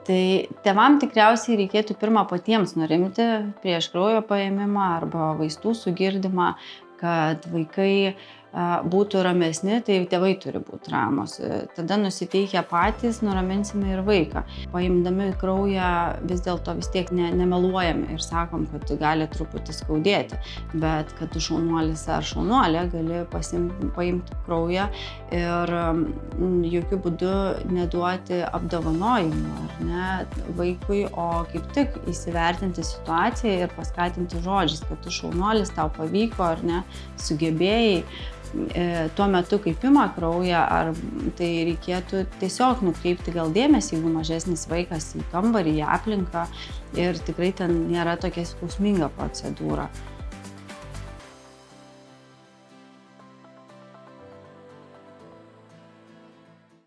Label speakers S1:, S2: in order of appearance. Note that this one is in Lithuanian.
S1: Tai tėvam tikriausiai reikėtų pirmą patiems nurimti prieš kraujo paėmimą arba vaistų sugirdymą, kad vaikai būtų ramesni, tai tėvai turi būti ramus. Tada nusiteikę patys nuraminsime ir vaiką. Paimdami kraują vis dėlto vis tiek nemeluojame ir sakom, kad gali truputį skaudėti, bet kad tu šaunuolis ar šaunuolė gali paimti kraują ir jokių būdų neduoti apdovanojimų ar ne vaikui, o kaip tik įsivertinti situaciją ir paskatinti žodžiais, kad tu šaunuolis, tau pavyko ar ne, sugebėjai. Tuo metu, kai pima kraują, tai reikėtų tiesiog nukreipti gal dėmesį, jeigu mažesnis vaikas, į kambarį, į aplinką ir tikrai ten nėra tokia skausminga procedūra.